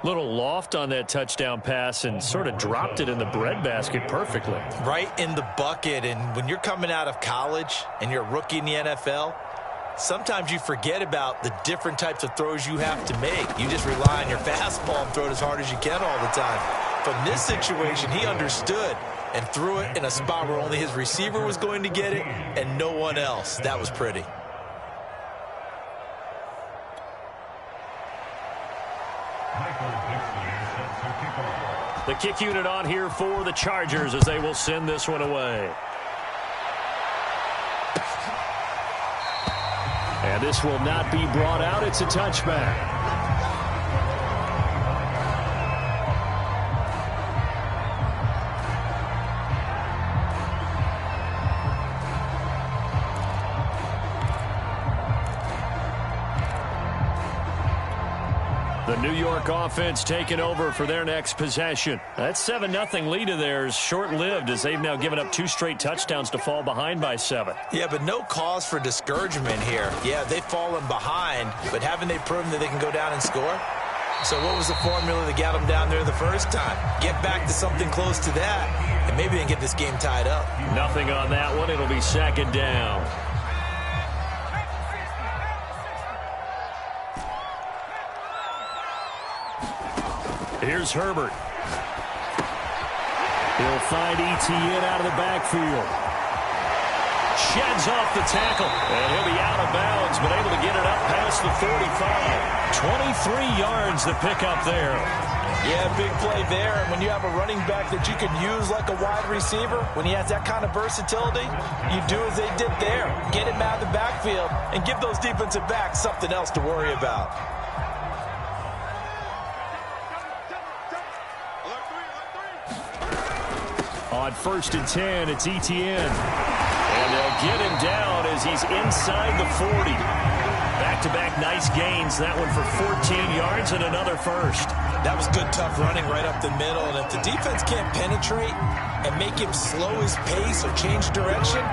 Little loft on that touchdown pass and sort of dropped it in the breadbasket perfectly. Right in the bucket. And when you're coming out of college and you're a rookie in the NFL, sometimes you forget about the different types of throws you have to make. You just rely on your fastball and throw it as hard as you can all the time. From this situation, he understood and threw it in a spot where only his receiver was going to get it and no one else. That was pretty. The kick unit on here for the Chargers as they will send this one away. And this will not be brought out. It's a touchback. The New York offense taking over for their next possession. That 7-0 lead of theirs short-lived as they've now given up 2 straight touchdowns to fall behind by 7. Yeah, but no cause for discouragement here. Yeah, they've fallen behind, but haven't they proven that they can go down and score? So what was the formula that got them down there the first time? Get back to something close to that, and maybe they can get this game tied up. Nothing on that one. It'll be 2nd down. Here's Herbert. He'll find Etienne out of the backfield. Sheds off the tackle. And he'll be out of bounds, but able to get it up past the 45. 23 yards to pick up there. Yeah, big play there. And when you have a running back that you can use like a wide receiver, when he has that kind of versatility, you do as they did there. Get him out of the backfield and give those defensive backs something else to worry about. On 1st and 10, it's Etienne. And they'll get him down as he's inside the 40. Back-to-back nice gains. That one for 14 yards and another first. That was good, tough running right up the middle. And if the defense can't penetrate and make him slow his pace or change direction,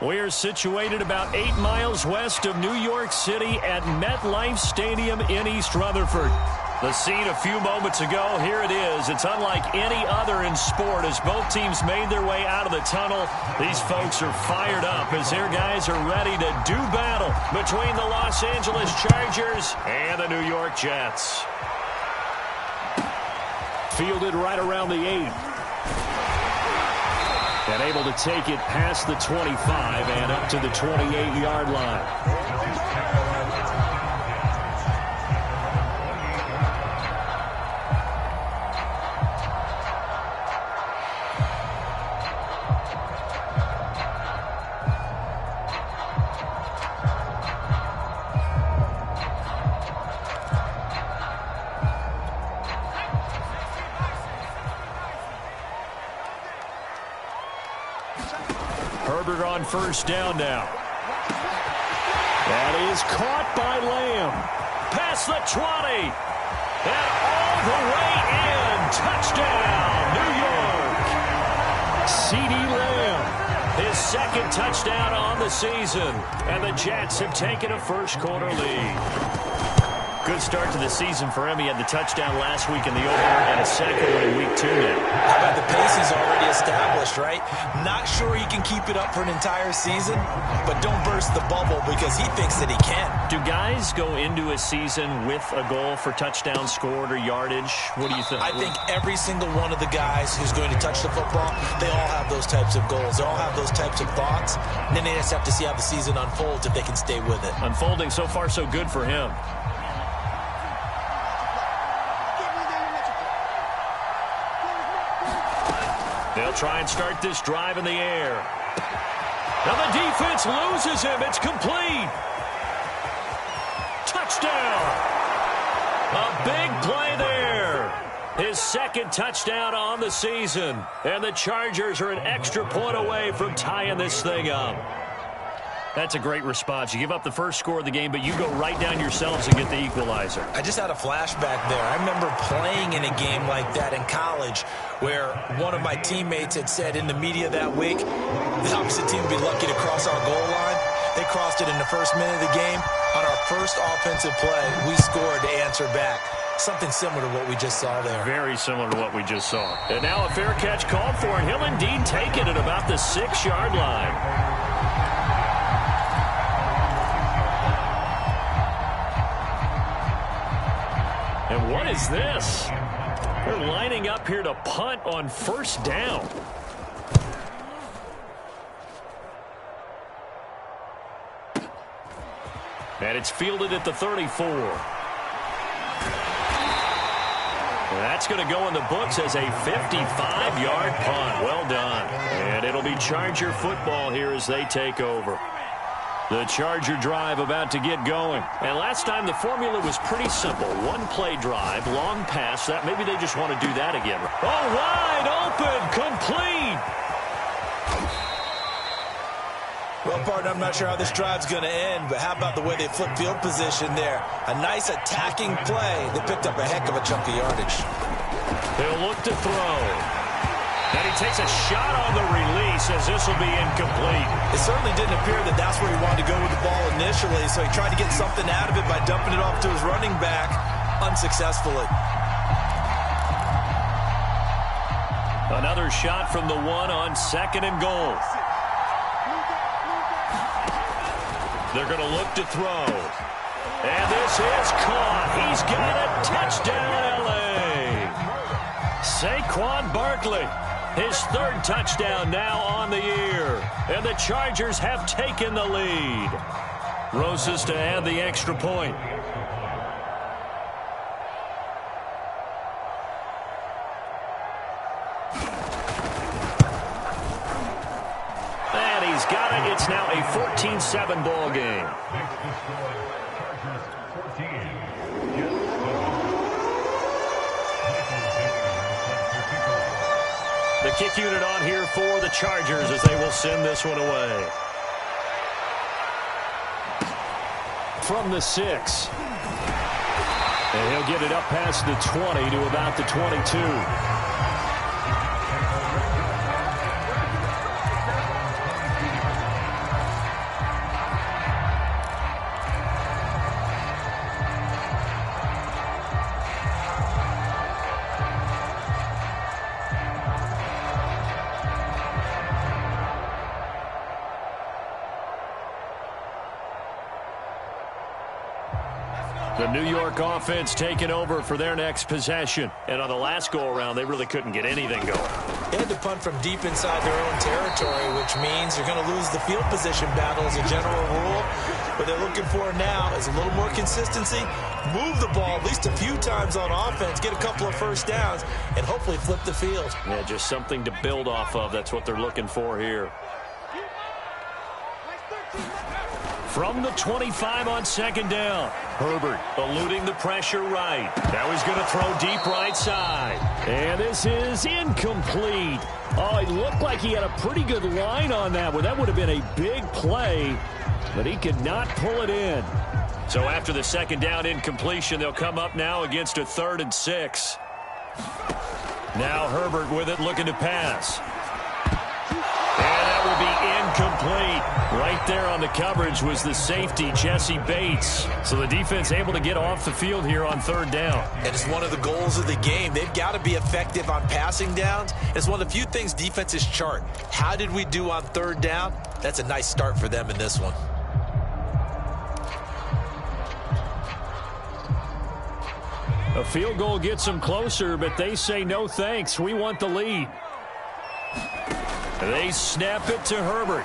We're situated about 8 miles west of New York City at MetLife Stadium in East Rutherford. The scene a few moments ago, here it is. It's unlike any other in sport as both teams made their way out of the tunnel. These folks are fired up as their guys are ready to do battle between the Los Angeles Chargers and the New York Jets. Fielded right around the 8. And able to take it past the 25 and up to the 28-yard line. Herbert on first down now. That is caught by Lamb. Past the 20. And all the way in. Touchdown, New York. CeeDee Lamb. His second touchdown on the season. And the Jets have taken a first-quarter lead. Good start to the season for him. He had the touchdown last week in the opener and a second one in week 2 now. How about the pace he's already established, right? Not sure he can keep it up for an entire season, but don't burst the bubble because he thinks that he can. Do guys go into a season with a goal for touchdowns scored or yardage? What do you think? I think every single one of the guys who's going to touch the football, they all have those types of goals. They all have those types of thoughts. And then they just have to see how the season unfolds if they can stay with it. Unfolding so far so good for him. They'll try and start this drive in the air. Now the defense loses him. It's complete. Touchdown. A big play there. His second touchdown on the season. And the Chargers are an extra point away from tying this thing up. That's a great response. You give up the first score of the game, but you go right down yourselves and get the equalizer. I just had a flashback there. I remember playing in a game like that in college where one of my teammates had said in the media that week, the opposite team would be lucky to cross our goal line. They crossed it in the first minute of the game. On our first offensive play, we scored to answer back. Something similar to what we just saw there. Very similar to what we just saw. And now a fair catch called for, and he'll indeed take it at about the 6-yard line. And what is this? They're lining up here to punt on first down. And it's fielded at the 34. That's going to go in the books as a 55-yard punt. Well done. And it'll be Charger football here as they take over. The Charger drive about to get going. And last time the formula was pretty simple. One-play drive, long pass. That maybe they just want to do that again. Oh, wide open, complete. Well, partner, I'm not sure how this drive's going to end, but how about the way they flip field position there? A nice attacking play. They picked up a heck of a chunk of yardage. They'll look to throw. And he takes a shot on the release as this will be incomplete. It certainly didn't appear that that's where he wanted to go with the ball initially, so he tried to get something out of it by dumping it off to his running back unsuccessfully. Another shot from the 1 on 2nd and goal. They're going to look to throw. And this is caught. He's got a touchdown, L.A. Saquon Barkley. His 3rd touchdown now on the year. And the Chargers have taken the lead. Roses to add the extra point. And he's got it. It's now a 14-7 ball game. The kick unit on here for the Chargers as they will send this one away. From the 6. And he'll get it up past the 20 to about the 22. The New York offense taking over for their next possession. And on the last go-around, they really couldn't get anything going. They had to punt from deep inside their own territory, which means you're going to lose the field position battle as a general rule. What they're looking for now is a little more consistency, move the ball at least a few times on offense, get a couple of first downs, and hopefully flip the field. Yeah, just something to build off of. That's what they're looking for here. From the 25 on second down. Herbert eluding the pressure right. Now he's going to throw deep right side. And this is incomplete. Oh, it looked like he had a pretty good line on that one. That would have been a big play, but he could not pull it in. So after the second down incompletion, they'll come up now against a 3rd and 6. Now Herbert with it, looking to pass. And that will be incomplete. Right there on the coverage was the safety, Jesse Bates. So the defense able to get off the field here on 3rd down. And it's one of the goals of the game. They've got to be effective on passing downs. It's one of the few things defenses chart. How did we do on 3rd down? That's a nice start for them in this one. A field goal gets them closer, but they say no thanks. We want the lead. They snap it to Herbert.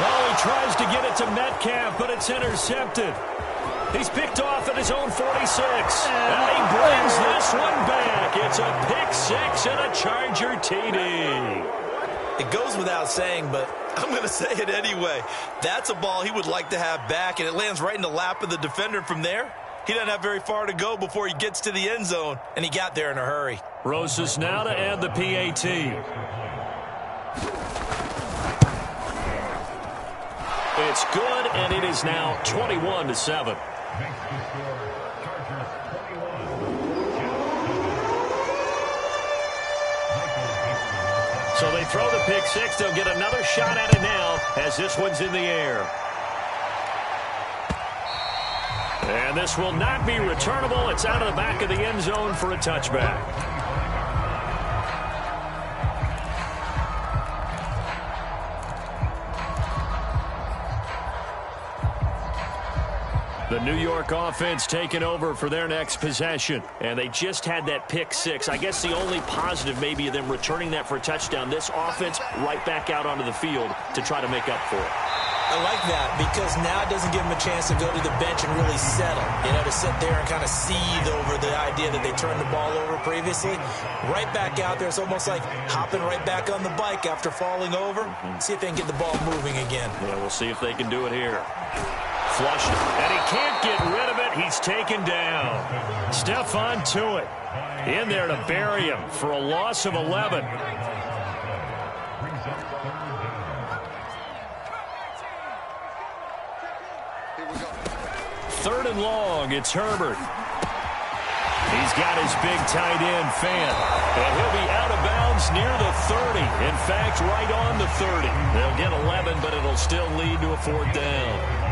Oh, he tries to get it to Metcalf, but it's intercepted. He's picked off at his own 46. And he brings this one back. It's a pick 6 and a Charger TD. It goes without saying, but I'm going to say it anyway. That's a ball he would like to have back, and it lands right in the lap of the defender from there. He doesn't have very far to go before he gets to the end zone, and he got there in a hurry. Rosas now to add the PAT. It's good, and it is now 21-7. So they throw the pick 6. They'll get another shot at it now as this one's in the air. And this will not be returnable. It's out of the back of the end zone for a touchback. The New York offense taking over for their next possession. And they just had that pick 6. I guess the only positive maybe of them returning that for a touchdown. This offense right back out onto the field to try to make up for it. I like that because now it doesn't give them a chance to go to the bench and really settle. You know, to sit there and kind of seethe over the idea that they turned the ball over previously. Right back out there. It's almost like hopping right back on the bike after falling over. See if they can get the ball moving again. Yeah, we'll see if they can do it here. Flushed, and he can't get rid of it. He's taken down. Stephon Tuitt in there to bury him for a loss of 11. Third and long, it's Herbert. He's got his big tight end, Fant. And he'll be out of bounds near the 30. In fact, right on the 30. They'll get 11, but it'll still lead to a 4th down.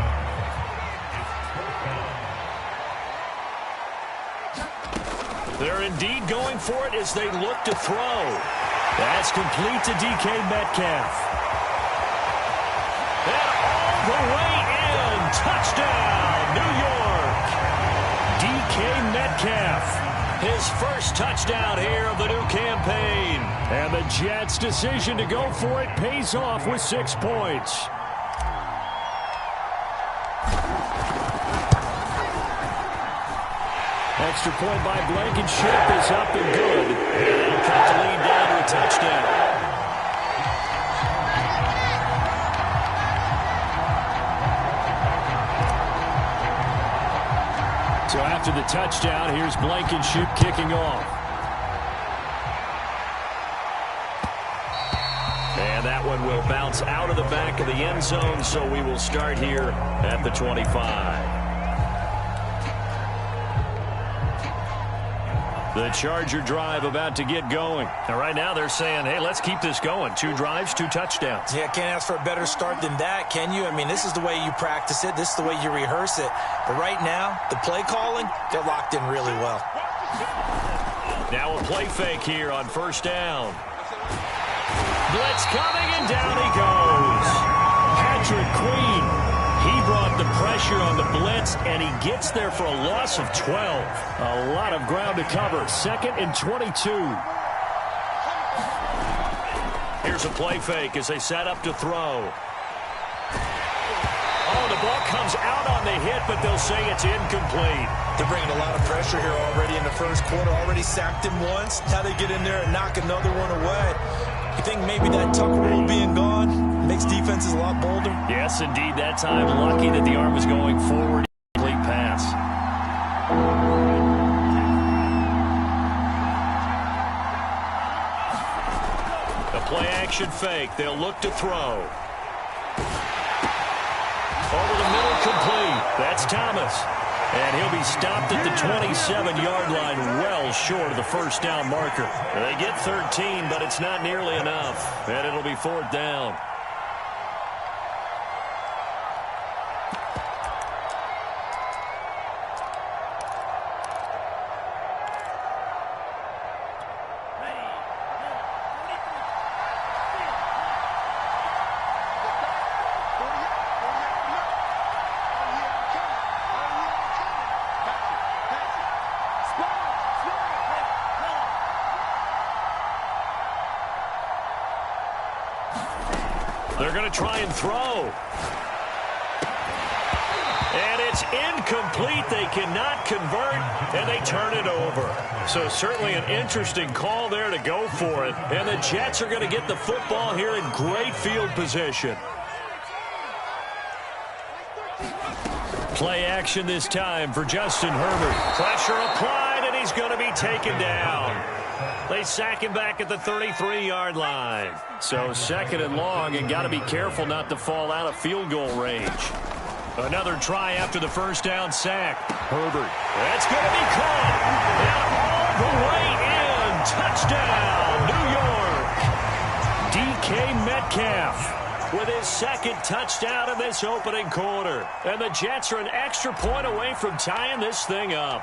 They're indeed going for it as they look to throw. That's complete to DK Metcalf. And all the way in. Touchdown, New York. DK Metcalf. His first touchdown here of the new campaign. And the Jets' decision to go for it pays off with 6 points. Extra point by Blankenship is up and good. And they'll cut the lead down to a touchdown. So after the touchdown, here's Blankenship kicking off. And that one will bounce out of the back of the end zone, so we will start here at the 25. The Charger drive about to get going. And right now they're saying, hey, let's keep this going. 2 drives, 2 touchdowns. Yeah, can't ask for a better start than that, can you? I mean, this is the way you practice it. This is the way you rehearse it. But right now, the play calling, they're locked in really well. Now a play fake here on 1st down. Blitz coming, and down he goes. Patrick Queen. He brought the pressure on the blitz, and he gets there for a loss of 12. A lot of ground to cover. 2nd and 22. Here's a play fake as they set up to throw. Oh, the ball comes out on the hit, but they'll say it's incomplete. They're bringing a lot of pressure here already in the first quarter. Already sacked him once. Now they get in there and knock another one away. You think maybe that tuck rule being gone makes defenses a lot bolder? Yes, indeed. That time, lucky that the arm was going forward. Complete pass. A play-action fake. They'll look to throw. Over the middle, complete. That's Thomas. And he'll be stopped at the 27-yard line, well short of the first down marker. They get 13, but it's not nearly enough. And it'll be 4th down. They're going to try and throw. And it's incomplete. They cannot convert, and they turn it over. So certainly an interesting call there to go for it. And the Jets are going to get the football here in great field position. Play action this time for Justin Herbert. Pressure applied, and he's going to be taken down. They sack him back at the 33-yard line. So 2nd and long, and got to be careful not to fall out of field goal range. Another try after the first down sack. Herbert. That's going to be caught. And all the way in. Touchdown, New York. DK Metcalf with his 2nd touchdown in this opening quarter. And the Jets are an extra point away from tying this thing up.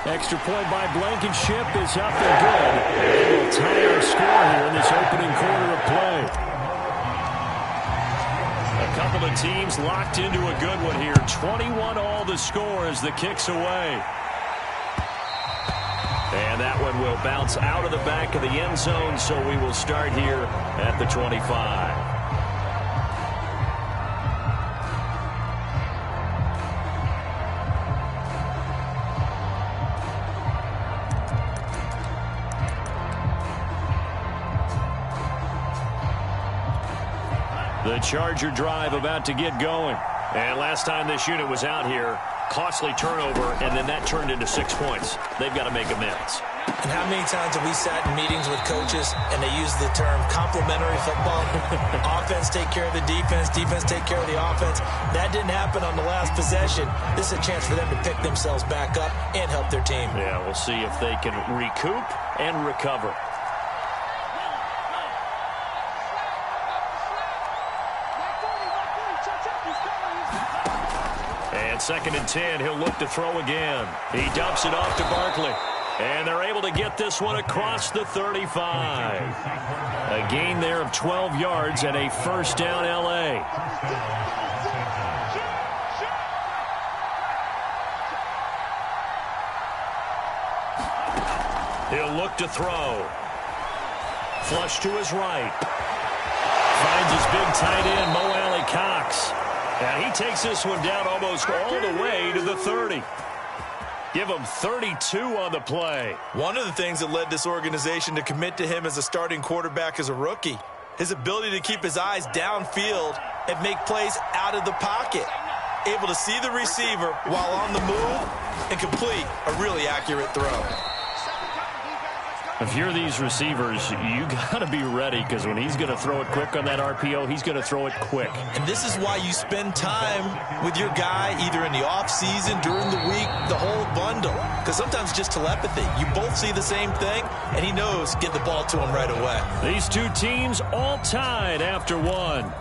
Extra point by Blankenship is up and good. And we'll tie our score here in this opening quarter of play. A couple of teams locked into a good one here. 21 all the score as the kick's away. And that one will bounce out of the back of the end zone, so we will start here at the 25. The Charger drive about to get going. And last time this unit was out here, costly turnover, and then that turned into 6 points. They've got to make amends. And how many times have we sat in meetings with coaches and they use the term complementary football? Offense take care of the defense, defense take care of the offense. That didn't happen on the last possession. This is a chance for them to pick themselves back up and help their team. Yeah, we'll see if they can recoup and recover. And 2nd and 10, he'll look to throw again. He dumps it off to Barkley. And they're able to get this one across the 35. A gain there of 12 yards and a first down L.A. He'll look to throw. Flush to his right. Finds his big tight end, Mo Alley Cox. And he takes this one down almost all the way to the 30. Give him 32 on the play. One of the things that led this organization to commit to him as a starting quarterback as a rookie, his ability to keep his eyes downfield and make plays out of the pocket. Able to see the receiver while on the move and complete a really accurate throw. If you're these receivers, you got to be ready, because when he's going to throw it quick on that RPO, he's going to throw it quick. And this is why you spend time with your guy either in the offseason, during the week, the whole bundle. Because sometimes it's just telepathy. You both see the same thing, and he knows get the ball to him right away. These two teams all tied after one.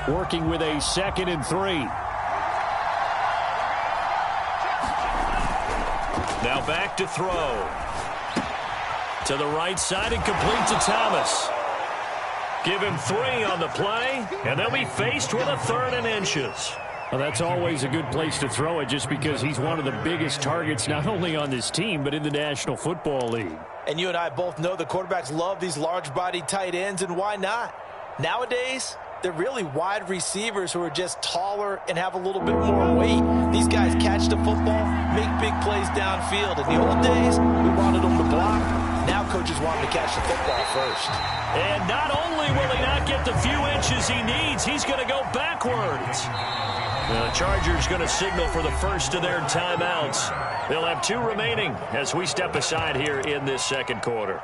Working with a 2nd and 3. Now back to throw. To the right side and complete to Thomas. Give him 3 on the play, and they'll be faced with a 3rd and inches. Well, that's always a good place to throw it just because he's one of the biggest targets not only on this team but in the National Football League. And you and I both know the quarterbacks love these large-bodied tight ends, and why not? Nowadays, they're really wide receivers who are just taller and have a little bit more weight. These guys catch the football, make big plays downfield. In the old days, we wanted them to block. Now coaches want him to catch the football first. And not only will he not get the few inches he needs, he's going to go backwards. The Chargers going to signal for the first of their timeouts. They'll have 2 remaining as we step aside here in this second quarter.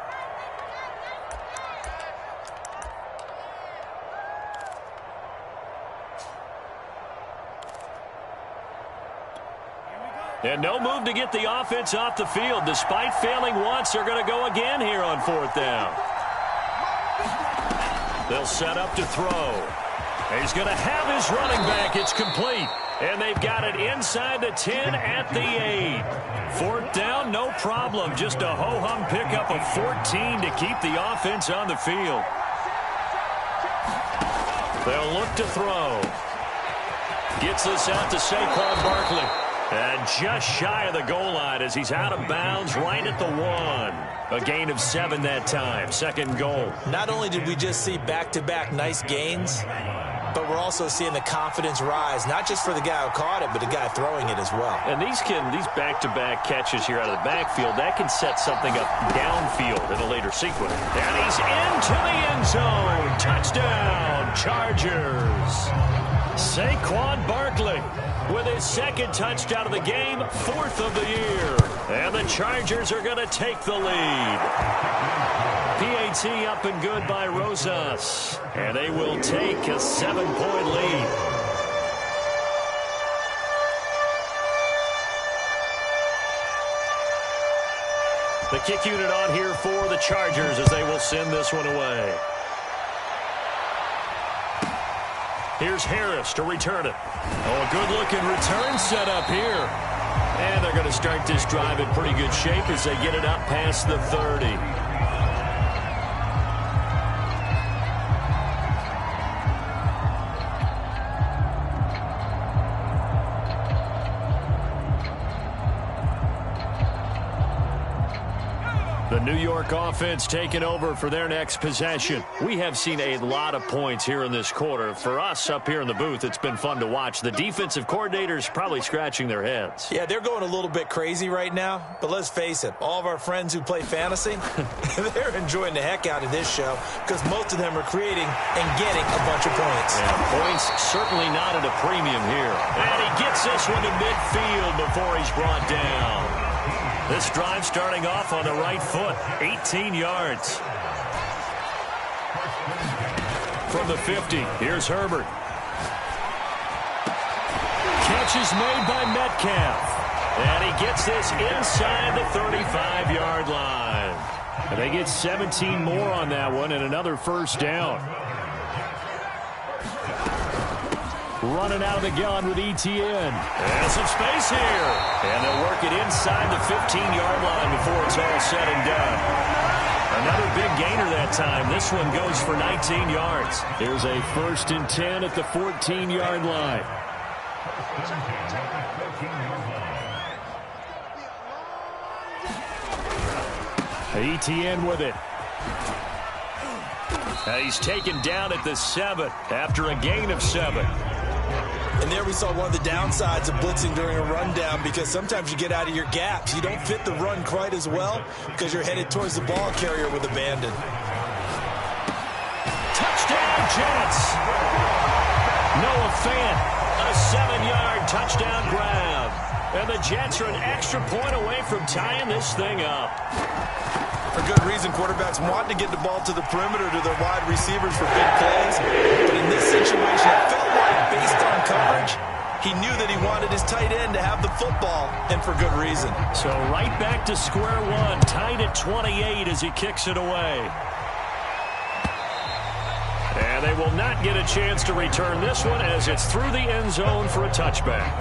And no move to get the offense off the field. Despite failing once, they're going to go again here on 4th down. They'll set up to throw. He's going to have his running back. It's complete. And they've got it inside the 10 at the 8. 4th down, no problem. Just a ho-hum pickup of 14 to keep the offense on the field. They'll look to throw. Gets this out to Saquon Barkley. And just shy of the goal line as he's out of bounds right at the 1. A gain of 7 that time. 2nd goal. Not only did we just see back-to-back nice gains, but we're also seeing the confidence rise, not just for the guy who caught it, but the guy throwing it as well. And these back-to-back catches here out of the backfield, that can set something up downfield in a later sequence. And he's into the end zone. Touchdown, Chargers. Saquon Barkley with his 2nd touchdown of the game, 4th of the year. And the Chargers are going to take the lead. PAT up and good by Rosas. And they will take a 7-point lead. The kick unit on here for the Chargers as they will send this one away. Here's Harris to return it. Oh, a good-looking return set up here. And they're going to start this drive in pretty good shape as they get it up past the 30. The New York offense taking over for their next possession. We have seen a lot of points here in this quarter. For us up here in the booth, it's been fun to watch. The defensive coordinators probably scratching their heads. Yeah, they're going a little bit crazy right now. But let's face it, all of our friends who play fantasy, they're enjoying the heck out of this show because most of them are creating and getting a bunch of points. Yeah, points certainly not at a premium here. And he gets this one to midfield before he's brought down. This drive starting off on the right foot, 18 yards. From the 50, here's Herbert. Catch is made by Metcalf. And he gets this inside the 35-yard line. And they get 17 more on that one and another 1st down. Running out of the gun with ETN. And some space here. And they'll work it inside the 15-yard line before it's all said and done. Another big gainer that time. This one goes for 19 yards. Here's a 1st and 10 at the 14-yard line. ETN with it. He's taken down at the 7 after a gain of 7. And there we saw one of the downsides of blitzing during a rundown because sometimes you get out of your gaps. You don't fit the run quite as well because you're headed towards the ball carrier with abandon. Touchdown, Jets. Noah Fant, a 7-yard touchdown grab. And the Jets are an extra point away from tying this thing up. For good reason, quarterbacks want to get the ball to the perimeter to their wide receivers for big plays. But in this situation, it felt like based on coverage, he knew that he wanted his tight end to have the football, and for good reason. So right back to square one, tied at 28 as he kicks it away. And they will not get a chance to return this one as it's through the end zone for a touchback.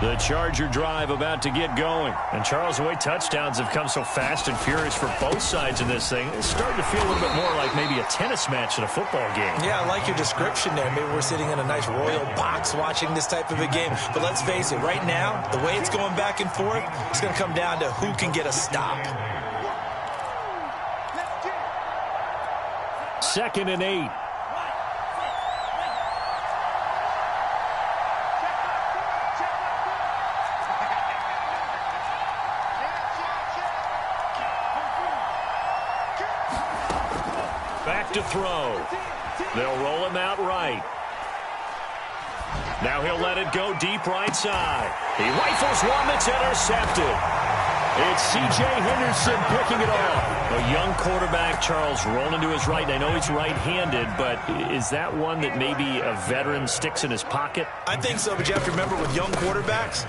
The Charger drive about to get going. And, Charles, the way touchdowns have come so fast and furious for both sides in this thing, it's starting to feel a little bit more like maybe a tennis match in a football game. Yeah, I like your description there. Maybe we're sitting in a nice royal box watching this type of a game. But let's face it, right now, the way it's going back and forth, it's going to come down to who can get a stop. 2nd and 8. Back to throw. They'll roll him out right. Now he'll let it go deep right side. He rifles one that's intercepted. It's C.J. Henderson picking it off. A young quarterback, Charles, rolling to his right. I know he's right-handed, but is that one that maybe a veteran sticks in his pocket? I think so, but you have to remember with young quarterbacks,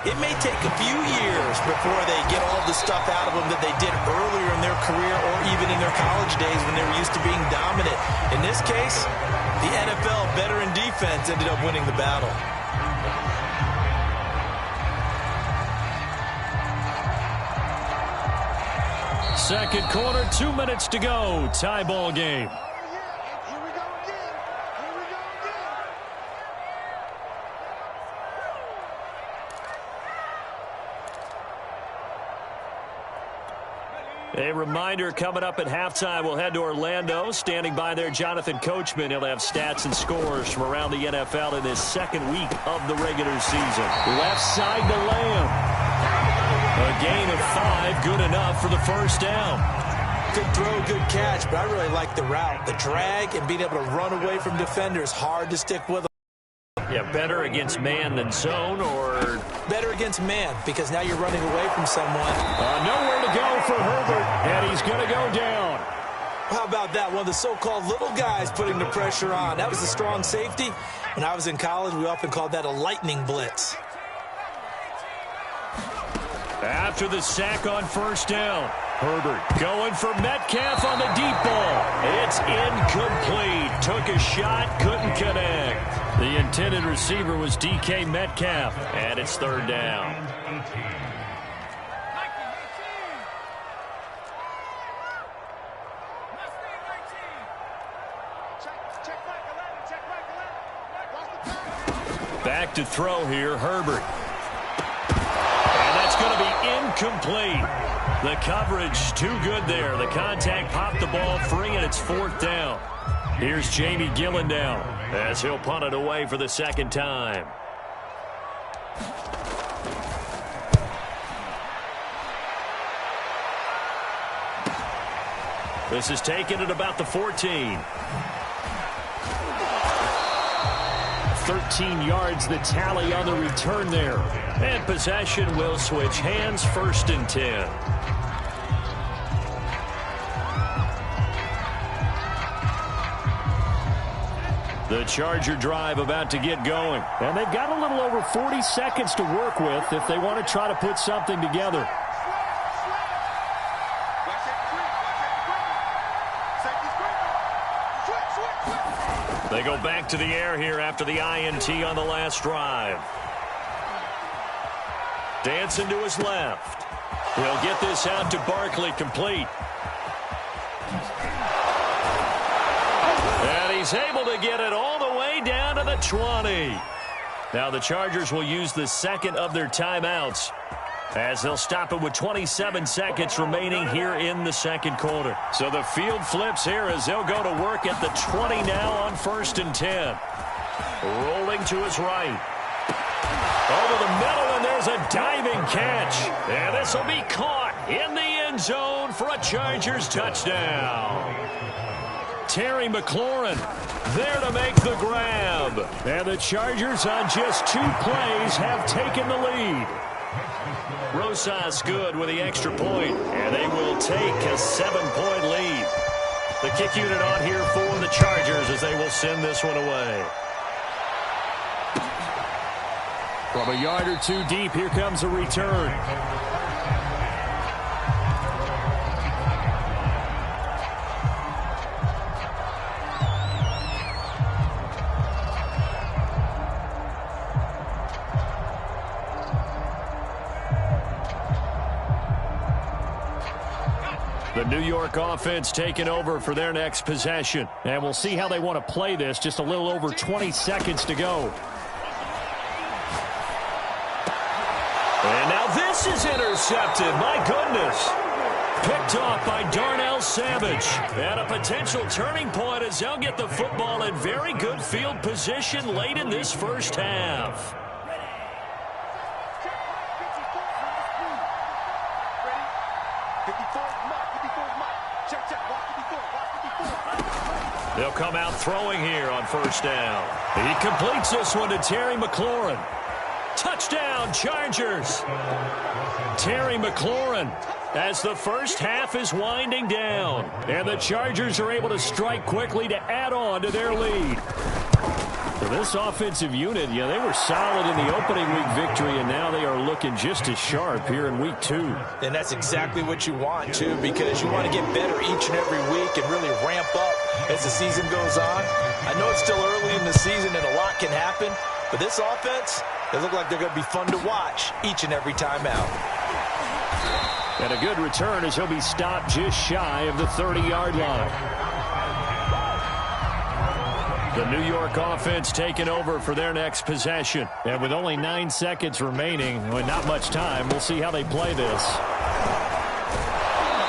it may take a few years before they get all the stuff out of them that they did earlier in their career or even in their college days when they were used to being dominant. In this case, the NFL veteran defense ended up winning the battle. Second quarter, 2 minutes to go. Tie ball game. A reminder coming up at halftime, we'll head to Orlando. Standing by there, Jonathan Coachman. He'll have stats and scores from around the NFL in this second week of the regular season. Left side to Lamb. A gain of 5, good enough for the first down. Good throw, good catch, but I really like the route. The drag and being able to run away from defenders, hard to stick with them. Yeah, better against man than zone, or better against man, because now you're running away from someone. Nowhere to go for Herbert, and he's going to go down. How about that? One of the so-called little guys putting the pressure on. That was a strong safety. When I was in college, we often called that a lightning blitz. After the sack on first down, Herbert going for Metcalf on the deep ball. It's incomplete. Took a shot, couldn't connect. The intended receiver was DK Metcalf, and it's third down. Back to throw here, Herbert. Going to be incomplete. The coverage too good there. The contact popped the ball free, and it's fourth down. Here's Jamie Gillendown as he'll punt it away for the second time. This is taken at about the 14. 13 yards the tally on the return there. And possession will switch hands, 1st and 10. The Charger drive about to get going. And they've got a little over 40 seconds to work with if they want to try to put something together. They go back to the air here after the INT on the last drive. Dancing to his left. He'll get this out to Barkley, complete. And he's able to get it all the way down to the 20. Now the Chargers will use the second of their timeouts as they'll stop it with 27 seconds remaining here in the second quarter. So the field flips here as they'll go to work at the 20 now on 1st and 10. Rolling to his right. Over the middle, and there's a diving catch. And this will be caught in the end zone for a Chargers touchdown. Terry McLaurin there to make the grab. And the Chargers on just 2 plays have taken the lead. Rosas good with the extra point, and they will take a 7-point lead. The kick unit on here for the Chargers as they will send this one away. From a yard or 2 deep, here comes a return. The New York offense taking over for their next possession. And we'll see how they want to play this. Just a little over 20 seconds to go. And now this is intercepted. My goodness. Picked off by Darnell Savage. And a potential turning point as they'll get the football in very good field position late in this first half. They'll come out throwing here on first down. He completes this one to Terry McLaurin. Touchdown, Chargers. Terry McLaurin as the first half is winding down. And the Chargers are able to strike quickly to add on to their lead. For this offensive unit, they were solid in the opening week victory, and now they are looking just as sharp here in week 2. And that's exactly what you want, too, because you want to get better each and every week and really ramp up as the season goes on. I know it's still early in the season and a lot can happen, but this offense, they look like they're going to be fun to watch each and every time out. And a good return as he'll be stopped just shy of the 30-yard line. The New York offense taking over for their next possession. And with only 9 seconds remaining, with not much time, we'll see how they play this.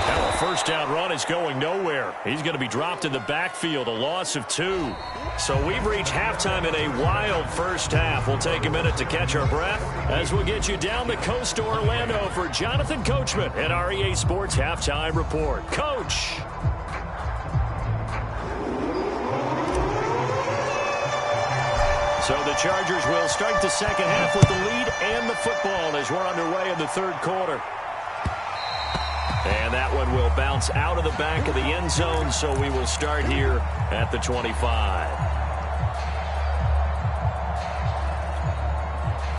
Now a first down run is going nowhere. He's going to be dropped in the backfield, a loss of 2. So we've reached halftime in a wild first half. We'll take a minute to catch our breath as we'll get you down the coast to Orlando for Jonathan Coachman at our EA Sports Halftime Report. Coach. So the Chargers will start the second half with the lead and the football as we're underway in the third quarter. And that one will bounce out of the back of the end zone, so we will start here at the 25.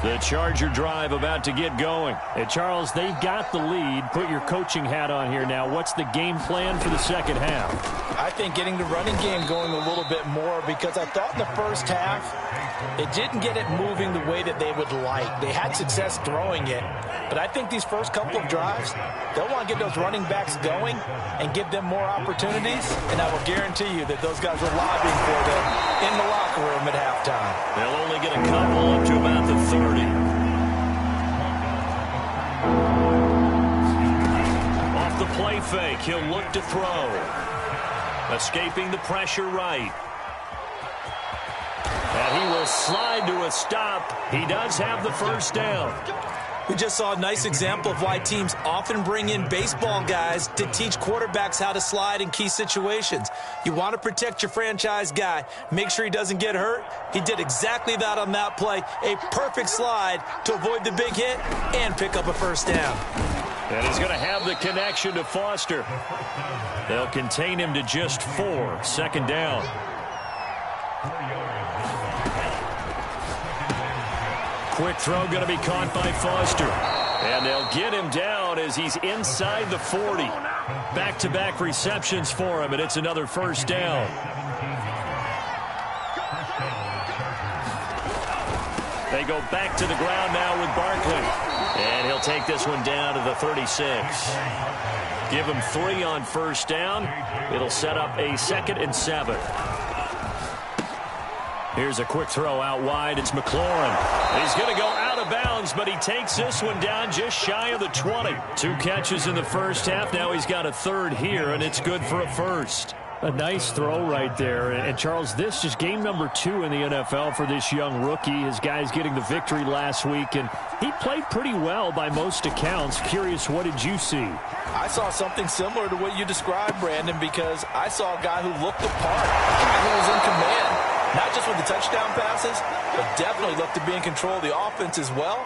The Charger drive about to get going. And Charles, they've got the lead. Put your coaching hat on here now. What's the game plan for the second half? I think getting the running game going a little bit more, because I thought in the first half it didn't get it moving the way that they would like. They had success throwing it, but I think these first couple of drives, they'll want to get those running backs going and give them more opportunities, and I will guarantee you that those guys were lobbying for them in the locker room at halftime. They'll only get a couple up to about the 30. Off the play fake, he'll look to throw. Escaping the pressure right. And he will slide to a stop. He does have the first down. We just saw a nice example of why teams often bring in baseball guys to teach quarterbacks how to slide in key situations. You want to protect your franchise guy. Make sure he doesn't get hurt. He did exactly that on that play. A perfect slide to avoid the big hit and pick up a first down. And he's going to have the connection to Foster. They'll contain him to just 4. Second down. Quick throw going to be caught by Foster. And they'll get him down as he's inside the 40. Back-to-back receptions for him, and it's another first down. They go back to the ground now with Barkley. And he'll take this one down to the 36. Give him 3 on first down. It'll set up a 2nd and 7. Here's a quick throw out wide. It's McLaurin. He's going to go out of bounds, but he takes this one down just shy of the 20. 2 catches in the first half. Now he's got a 3rd here, and it's good for a first. A nice throw right there. And Charles, this is game number 2 in the NFL for this young rookie. His guys getting the victory last week, and he played pretty well by most accounts. Curious, what did you see? I saw something similar to what you described, Brandon, because I saw a guy who looked the part, a guy who was in command, not just with the touchdown passes, but definitely looked to be in control of the offense as well.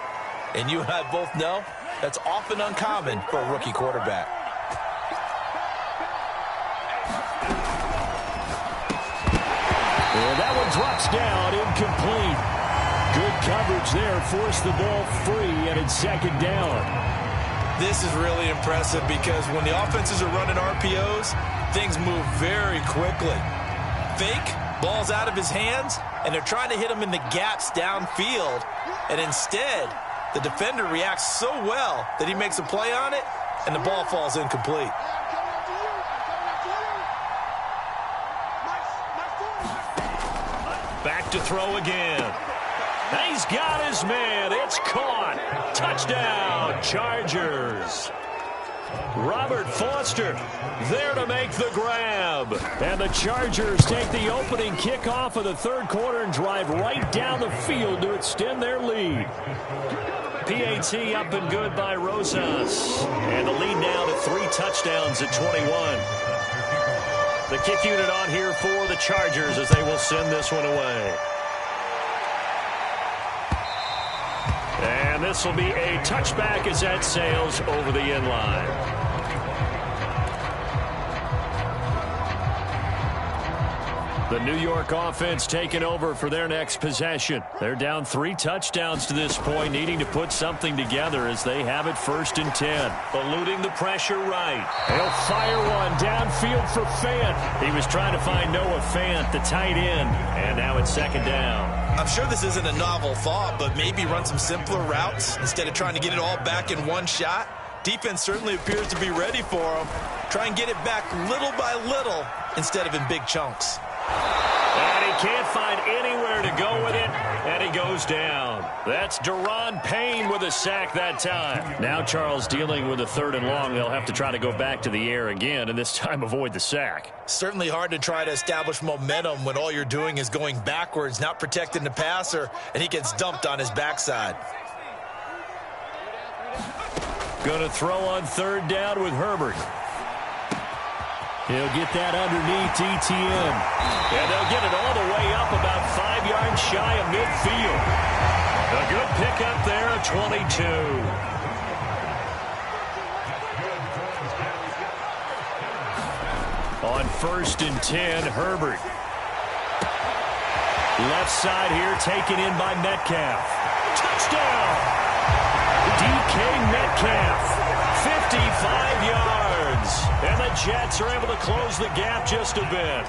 And you and I both know that's often uncommon for a rookie quarterback. And that one drops down, incomplete. Good coverage there, forced the ball free, and it's 2nd down. This is really impressive because when the offenses are running RPOs, things move very quickly. Fake, ball's out of his hands, and they're trying to hit him in the gaps downfield. And instead, the defender reacts so well that he makes a play on it, and the ball falls incomplete. to throw again. He's got his man. It's caught. Touchdown, Chargers. Robert Foster there to make the grab. And the Chargers take the opening kickoff of the third quarter and drive right down the field to extend their lead. PAT up and good by Rosas. And the lead now to 3 touchdowns at 21. The kick unit on here for the Chargers as they will send this one away. And this will be a touchback as that sails over the end line. The New York offense taking over for their next possession. They're down 3 touchdowns to this point, needing to put something together as they have it 1st and 10. Eluding the pressure right. They'll fire one downfield for Fant. He was trying to find Noah Fant, the tight end, and now it's 2nd down. I'm sure this isn't a novel thought, but maybe run some simpler routes instead of trying to get it all back in one shot. Defense certainly appears to be ready for him. Try and get it back little by little instead of in big chunks. And he can't find anywhere to go with it, and he goes down. That's Deron Payne with a sack that time. Now Charles dealing with a 3rd and long. They'll have to try to go back to the air again, and this time avoid the sack. Certainly hard to try to establish momentum when all you're doing is going backwards, not protecting the passer, and he gets dumped on his backside. Going to throw on 3rd down with Herbert. He'll get that underneath ETN. And they'll get it all the way up about 5 yards shy of midfield. A good pickup there at 22. On 1st and 10, Herbert. Left side here taken in by Metcalf. Touchdown! DK Metcalf. 55 yards. And the Jets are able to close the gap just a bit.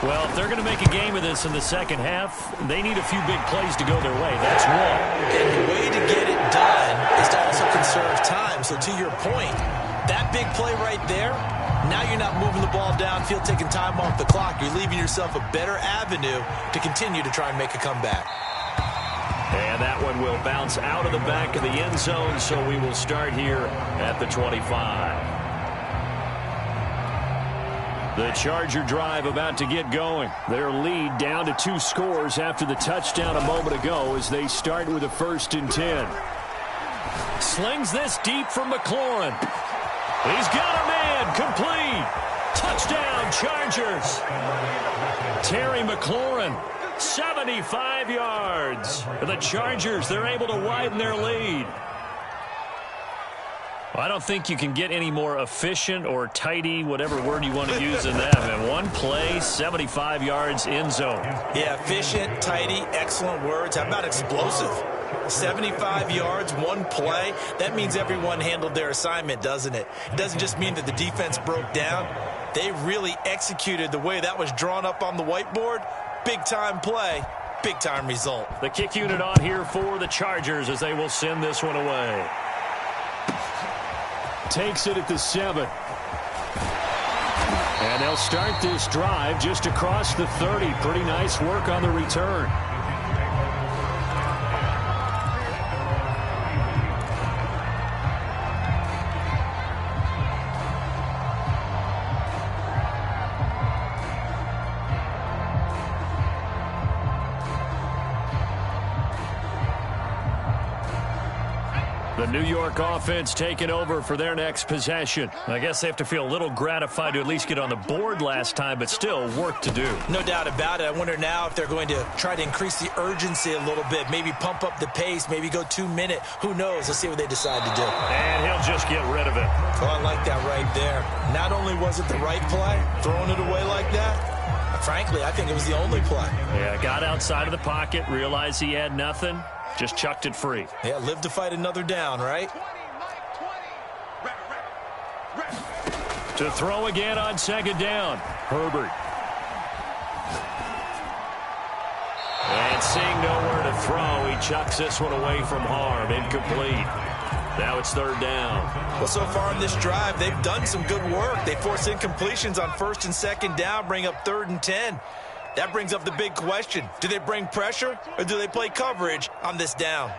Well, if they're going to make a game of this in the second half, they need a few big plays to go their way. That's one. And the way to get it done is to also conserve time. So to your point, that big play right there, now you're not moving the ball downfield, taking time off the clock. You're leaving yourself a better avenue to continue to try and make a comeback. And that one will bounce out of the back of the end zone, so we will start here at the 25. The Charger drive about to get going. Their lead down to 2 scores after the touchdown a moment ago as they start with a 1st and 10. Slings this deep from McLaurin. He's got a man, complete. Touchdown, Chargers. Terry McLaurin. 75 yards. The Chargers, they're able to widen their lead. Well, I don't think you can get any more efficient or tidy, whatever word you want to use in that. And one play, 75 yards in zone. Yeah, efficient, tidy, excellent words. How about explosive? 75 yards, one play. That means everyone handled their assignment, doesn't it? It doesn't just mean that the defense broke down. They really executed the way that was drawn up on the whiteboard. Big-time play, big-time result. The kick unit on here for the Chargers as they will send this one away. Takes it at the 7. And they'll start this drive just across the 30. Pretty nice work on the return. The New York offense taking over for their next possession. I guess they have to feel a little gratified to at least get on the board last time, but still work to do. No doubt about it. I wonder now if they're going to try to increase the urgency a little bit, maybe pump up the pace, maybe go 2 minute. Who knows? Let's see what they decide to do. And he'll just get rid of it. Oh, I like that right there. Not only was it the right play, throwing it away like that, frankly, I think it was the only play. Yeah, got outside of the pocket, realized he had nothing. Just chucked it free. Yeah, live to fight another down, right? To throw again on 2nd down. Herbert. And seeing nowhere to throw, he chucks this one away from harm. Incomplete. Now it's 3rd down. Well, so far in this drive, they've done some good work. They force incompletions on 1st and 2nd down, bring up 3rd and 10. That brings up the big question. Do they bring pressure or do they play coverage on this down?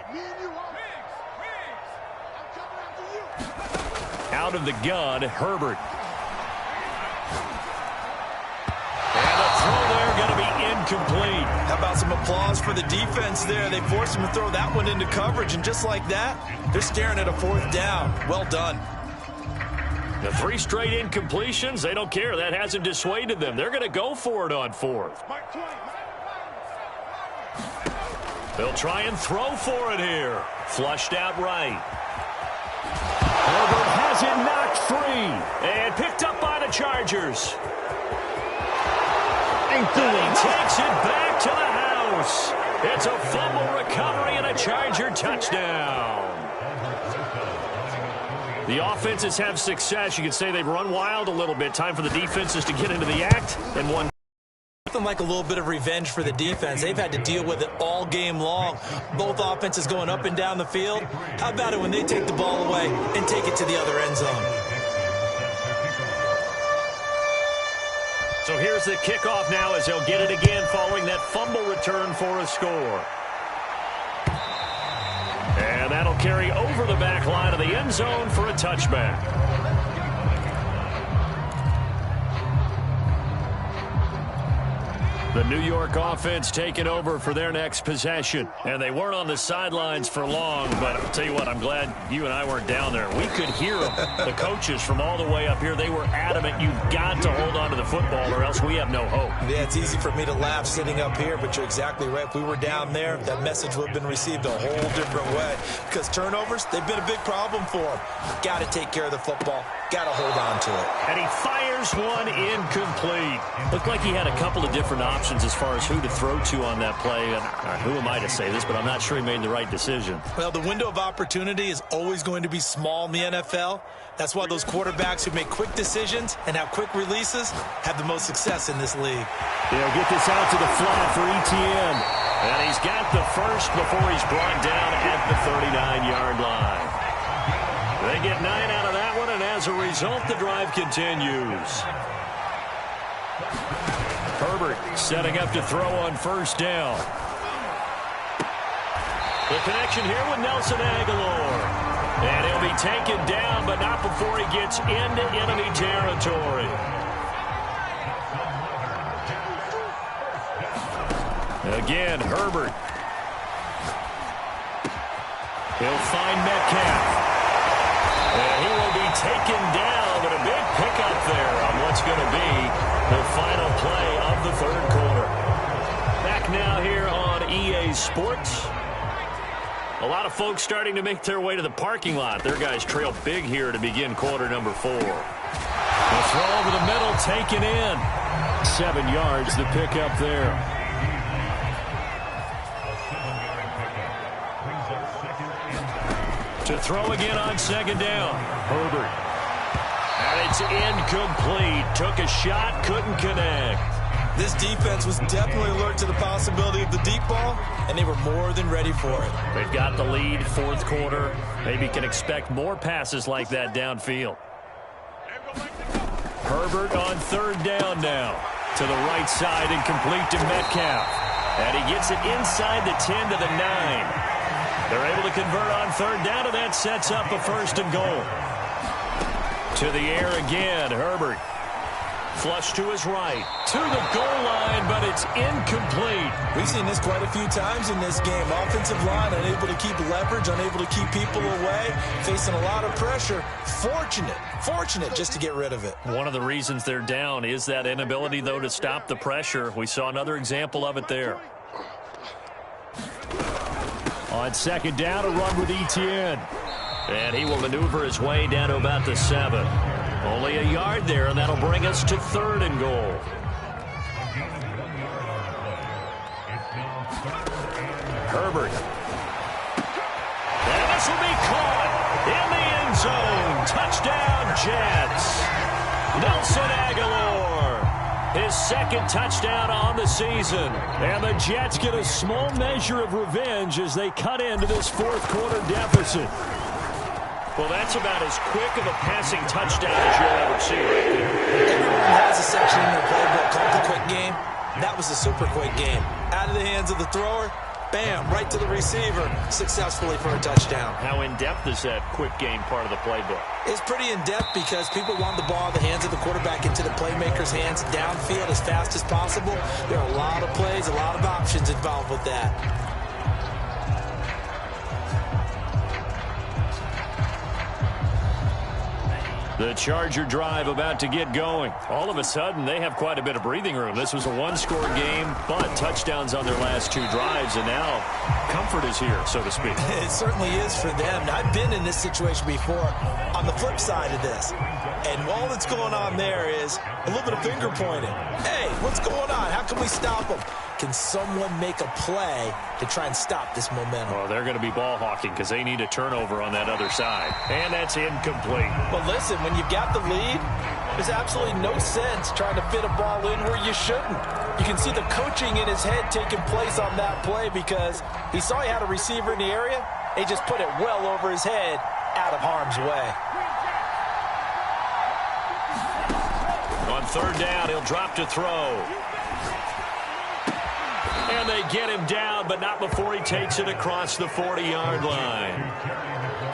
Out of the gun, Herbert. And a throw there going to be incomplete. How about some applause for the defense there? They forced him to throw that one into coverage, and just like that, they're staring at a 4th down. Well done. The 3 straight incompletions, they don't care. That hasn't dissuaded them. They're going to go for it on 4th. They'll try and throw for it here. Flushed out right. Herbert has it knocked free. And picked up by the Chargers. And he takes it back to the house. It's a fumble recovery and a Charger touchdown. The offenses have success. You could say they've run wild a little bit. Time for the defenses to get into the act. And one. Nothing like a little bit of revenge for the defense. They've had to deal with it all game long. Both offenses going up and down the field. How about it when they take the ball away and take it to the other end zone? So here's the kickoff now as they'll get it again following that fumble return for a score. And that'll carry over the back line of the end zone for a touchback. The New York offense taking over for their next possession. And they weren't on the sidelines for long, but I'll tell you what, I'm glad you and I weren't down there. We could hear them, the coaches from all the way up here. They were adamant, you've got to hold on to the football or else we have no hope. Yeah, it's easy for me to laugh sitting up here, but you're exactly right. If we were down there, that message would have been received a whole different way. Because turnovers, they've been a big problem for them. Got to take care of the football. Got to hold on to it. And he fires one incomplete. Looked like he had a couple of different options as far as who to throw to on that play. And who am I to say this, but I'm not sure he made the right decision. Well, the window of opportunity is always going to be small in the NFL. That's why those quarterbacks who make quick decisions and have quick releases have the most success in this league. They'll get this out to the flat for Etienne. And he's got the first before he's brought down at the 39-yard line. They get 9 out of that one, and as a result, the drive continues. Herbert setting up to throw on first down. The connection here with Nelson Aguilar. And he'll be taken down, but not before he gets into enemy territory. Again, Herbert. He'll find Metcalf. And he will be taken down, but a big pickup there on what's going to be the final play of the 3rd quarter. Back now here on EA Sports. A lot of folks starting to make their way to the parking lot. Their guys trail big here to begin quarter number 4. The throw over the middle taken in. 7 yards, the pickup there. To throw again on 2nd down. Herbert. And it's incomplete. Took a shot, couldn't connect. This defense was definitely alert to the possibility of the deep ball, and they were more than ready for it. They've got the lead, 4th quarter. Maybe can expect more passes like that downfield. Herbert on 3rd down now. To the right side and complete to Metcalf. And he gets it inside the 10 to the 9. They're able to convert on 3rd down, and that sets up a 1st and goal. To the air again, Herbert. Flush to his right. To the goal line, but it's incomplete. We've seen this quite a few times in this game. Offensive line unable to keep leverage, unable to keep people away, facing a lot of pressure. Fortunate just to get rid of it. One of the reasons they're down is that inability, though, to stop the pressure. We saw another example of it there. On 2nd down, a run with Etienne. And he will maneuver his way down to about the 7. Only a yard there, and that'll bring us to 3rd and goal. Herbert. And this will be caught in the end zone. Touchdown, Jets. Nelson Aguilar. His 2nd touchdown on the season. And the Jets get a small measure of revenge as they cut into this 4th quarter deficit. Well, that's about as quick of a passing touchdown as you'll ever see right there. Everyone has a section in their playbook called the quick game. That was a super quick game. Out of the hands of the thrower, bam, right to the receiver, successfully for a touchdown. How in-depth is that quick game part of the playbook? It's pretty in-depth because people want the ball in the hands of the quarterback into the playmaker's hands downfield as fast as possible. There are a lot of plays, a lot of options involved with that. The Charger drive about to get going. All of a sudden, they have quite a bit of breathing room. This was a one-score game, but touchdowns on their last 2 drives, and now comfort is here, so to speak. It certainly is for them. Now, I've been in this situation before on the flip side of this, and all that's going on there is a little bit of finger pointing. Hey, what's going on? How can we stop them? Can someone make a play to try and stop this momentum? Well, they're going to be ball hawking because they need a turnover on that other side. And that's incomplete. But listen, when you've got the lead, there's absolutely no sense trying to fit a ball in where you shouldn't. You can see the coaching in his head taking place on that play because he saw he had a receiver in the area. He just put it well over his head, out of harm's way. On 3rd down, he'll drop to throw. And they get him down, but not before he takes it across the 40-yard line.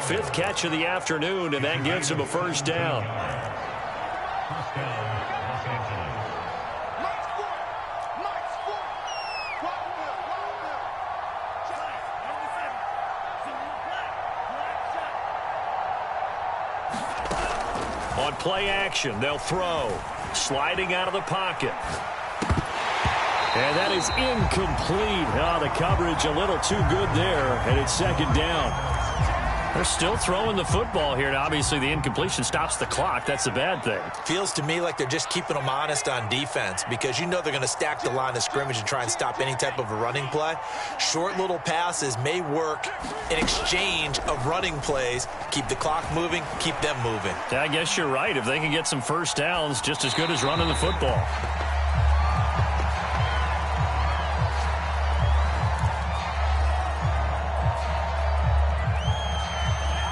5th catch of the afternoon, and that gives him a 1st down. On play action, they'll throw. Sliding out of the pocket. And that is incomplete. Oh, the coverage a little too good there, and it's 2nd down. They're still throwing the football here, and obviously the incompletion stops the clock. That's the bad thing. Feels to me like they're just keeping them honest on defense because you know they're going to stack the line of scrimmage and try and stop any type of a running play. Short little passes may work in exchange of running plays. Keep the clock moving, keep them moving. Yeah, I guess you're right. If they can get some 1st downs, just as good as running the football.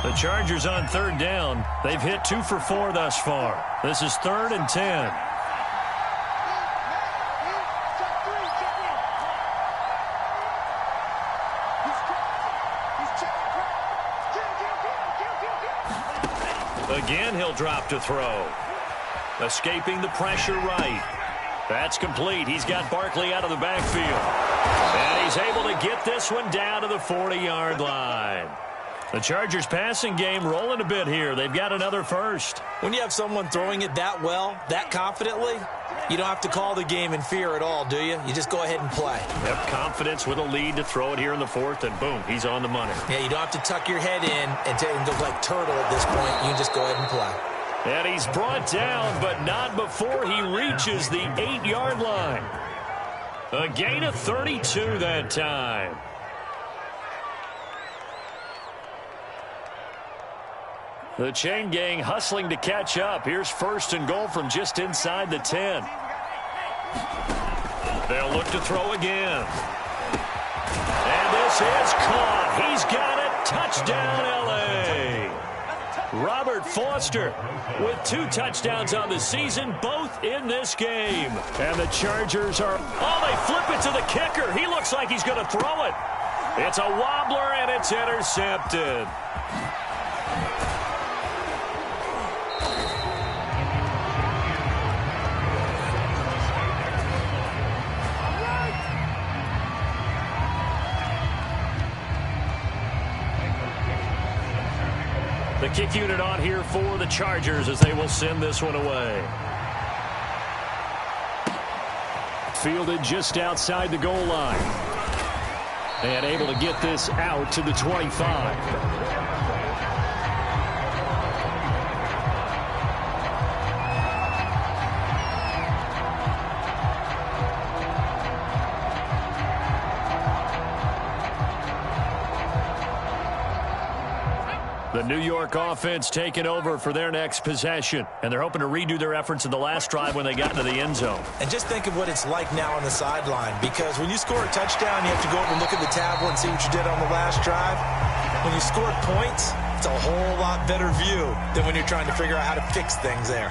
The Chargers on 3rd down. They've hit 2 for 4 thus far. This is 3rd and 10. Again, he'll drop to throw. Escaping the pressure right. That's complete. He's got Barkley out of the backfield. And he's able to get this one down to the 40-yard line. The Chargers passing game rolling a bit here. They've got another 1st. When you have someone throwing it that well, that confidently, you don't have to call the game in fear at all, do you? You just go ahead and play. Yep, confidence with a lead to throw it here in the 4th, and boom, he's on the money. Yeah, you don't have to tuck your head in and go like turtle at this point. You can just go ahead and play. And he's brought down, but not before he reaches the 8-yard line. A gain of 32 that time. The chain gang hustling to catch up. Here's 1st and goal from just inside the 10. They'll look to throw again. And this is caught. He's got it. Touchdown, L.A. Robert Foster with 2 touchdowns on the season, both in this game. And the Chargers are, they flip it to the kicker. He looks like he's going to throw it. It's a wobbler, and it's intercepted. The kick unit on here for the Chargers as they will send this one away. Fielded just outside the goal line. And able to get this out to the 25. The New York offense taking over for their next possession. And they're hoping to redo their efforts in the last drive when they got into the end zone. And just think of what it's like now on the sideline. Because when you score a touchdown, you have to go over and look at the tablet and see what you did on the last drive. When you scored points, it's a whole lot better view than when you're trying to figure out how to fix things there.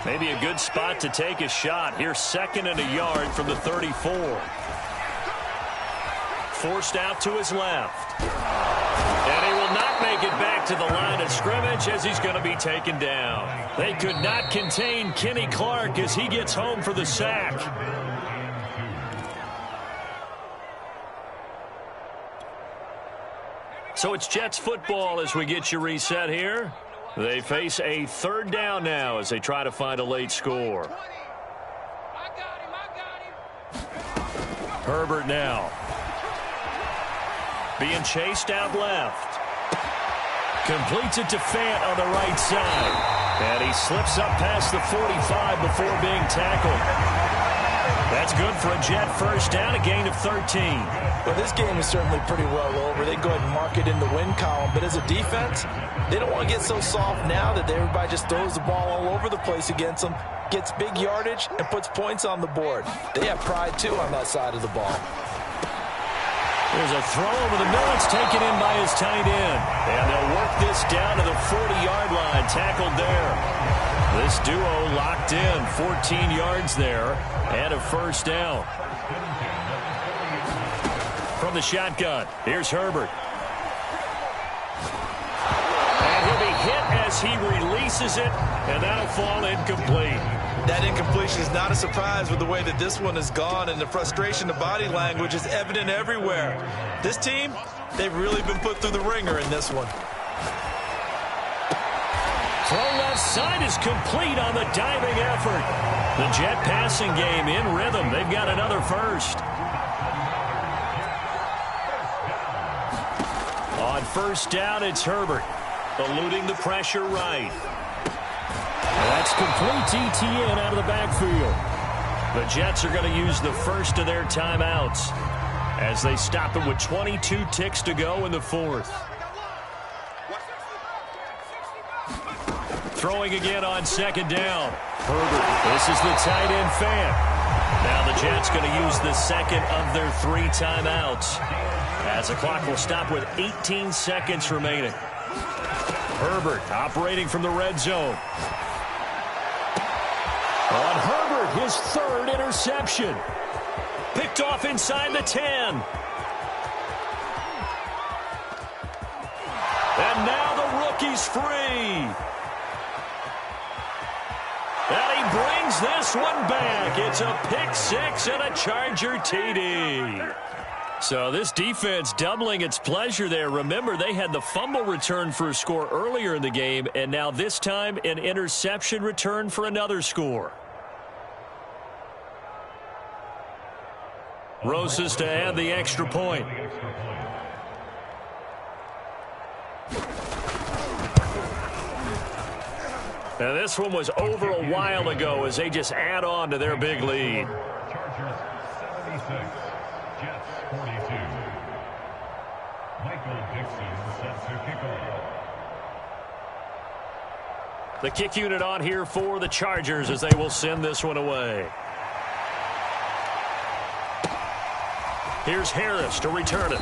Maybe a good spot to take a shot. Here's 2nd and a yard from the 34. Forced out to his left. And he will not make it back to the line of scrimmage as he's going to be taken down. They could not contain Kenny Clark as he gets home for the sack. So it's Jets football as we get you reset here. They face a 3rd down now as they try to find a late score. Herbert now. Being chased out left. Completes it to Fant on the right side. And he slips up past the 45 before being tackled. That's good for a Jet first down, a gain of 13. Well, this game is certainly pretty well over. They go ahead and mark it in the win column. But as a defense, they don't want to get so soft now that everybody just throws the ball all over the place against them, gets big yardage, and puts points on the board. They have pride, too, on that side of the ball. There's a throw over the middle. It's taken in by his tight end. And they'll work this down to the 40-yard line. Tackled there. This duo locked in. 14 yards there and a first down. From the shotgun, here's Herbert. And he'll be hit as he releases it, and that'll fall incomplete. That incompletion is not a surprise with the way that this one has gone, and the frustration, the body language is evident everywhere. This team, they've really been put through the ringer in this one. Throw left side is complete on the diving effort. The Jet passing game in rhythm. They've got another first. On first down, it's Herbert. Eluding the pressure right. That's complete. ETN out of the backfield. The Jets are going to use the first of their timeouts as they stop it with 22 ticks to go in the 4th. Throwing again on 2nd down. Herbert. This is the tight end Fant. Now the Jets going to use the 2nd of their 3 timeouts as the clock will stop with 18 seconds remaining. Herbert operating from the red zone. On Herbert, his 3rd interception. Picked off inside the 10. And now the rookie's free. And he brings this one back. It's a pick 6 and a Charger TD. So this defense doubling its pleasure there. Remember, they had the fumble return for a score earlier in the game, and now this time an interception return for another score. Rosas to add the extra point. Now this one was over a while ago as they just add on to their big lead. Chargers 76, Jets 42. Michael Dixon sets to kick off. The kick unit on here for the Chargers as they will send this one away. Here's Harris to return it.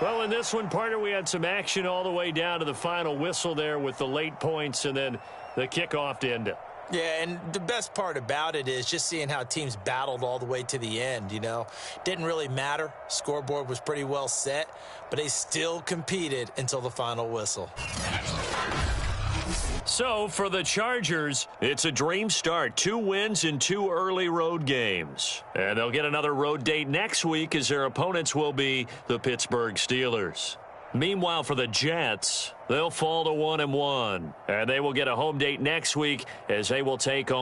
Well, in this one, partner, we had some action all the way down to the final whistle there with the late points and then the kickoff to end it. Yeah, and the best part about it is just seeing how teams battled all the way to the end, you know. Didn't really matter. Scoreboard was pretty well set, but they still competed until the final whistle. So, for the Chargers, it's a dream start. 2 wins in 2 early road games. And they'll get another road date next week as their opponents will be the Pittsburgh Steelers. Meanwhile, for the Jets, they'll fall to 1-1. And they will get a home date next week as they will take on